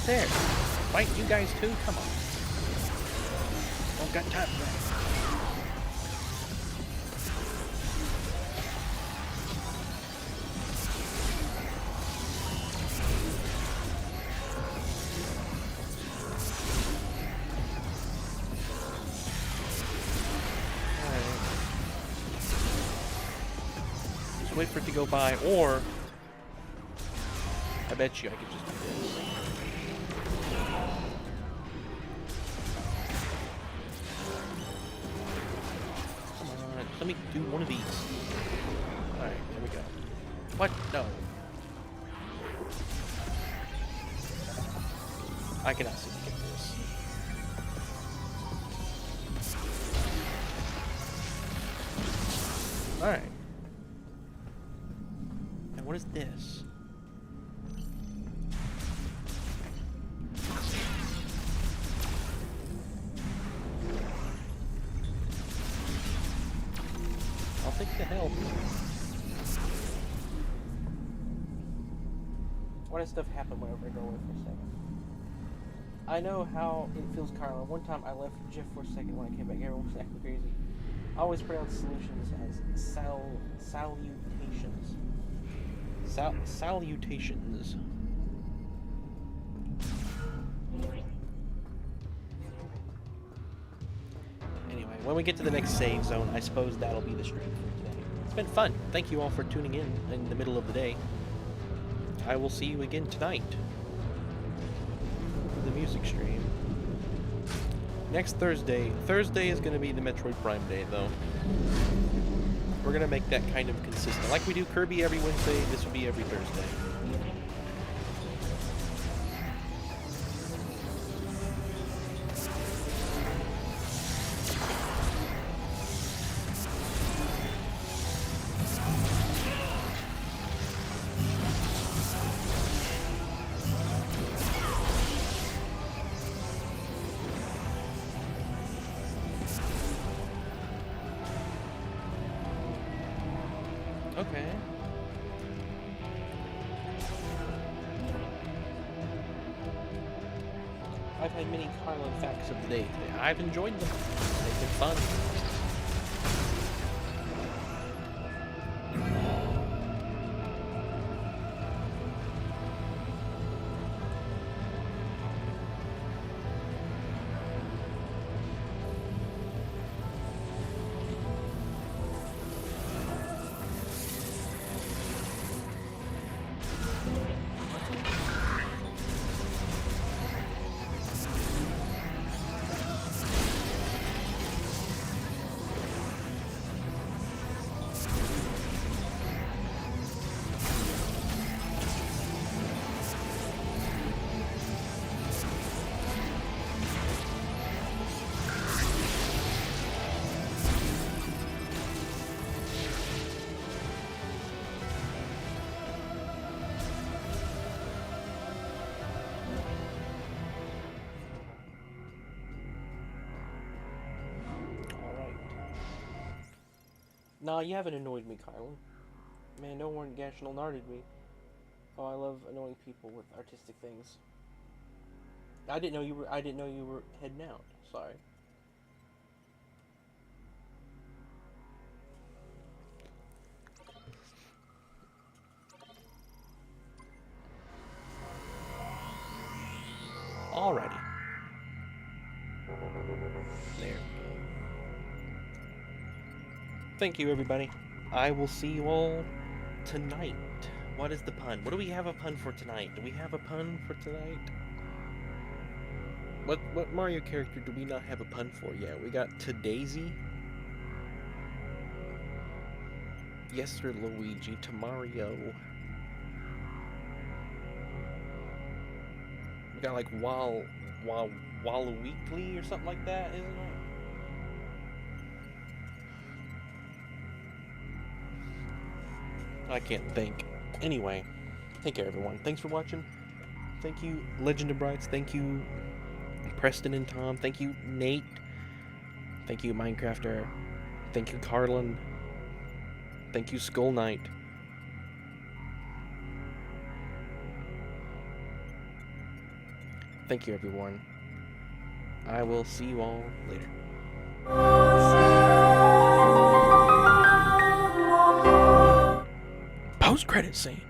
There. Fight you guys too? Come on. Don't got time for that. Just wait for it to go by, or I bet you I could just do this. Let me do one of these. Alright, there we go. What? No. I cannot seem to get this. Alright. And what is this? I'll take the help. Why does stuff happen whenever I go away for a second? I know how it feels, Carla. One time I left Jeff for a second. When I came back, everyone was acting crazy. I always pronounce solutions as salutations. Salutations. Anyway, when we get to the next save zone, I suppose that'll be the stream for today. It's been fun. Thank you all for tuning in the middle of the day. I will see you again tonight for the music stream. Next Thursday. Thursday is going to be the Metroid Prime Day, though. We're going to make that kind of consistent. Like we do Kirby every Wednesday, this will be every Thursday. Okay. I've had many Carlin facts of the day today. I've enjoyed them. They've been fun. Nah, you haven't annoyed me, Carlin. Man, no one Gational narded me. Oh, I love annoying people with artistic things. I didn't know you were heading out. Sorry. Alrighty. There. Thank you, everybody. I will see you all tonight. What is the pun? What do we have a pun for tonight? Do we have a pun for tonight? What Mario character do we not have a pun for yet? We got to Daisy. Yes, sir, Luigi. To Mario. We got like Waluigi or something like that, isn't it? I can't think. Anyway, take care, everyone. Thanks for watching. Thank you, Legend of Brights. Thank you, Preston and Tom. Thank you, Nate. Thank you, Minecrafter. Thank you, Carlin. Thank you, Skull Knight. Thank you, everyone. I will see you all later. Post-credit scene.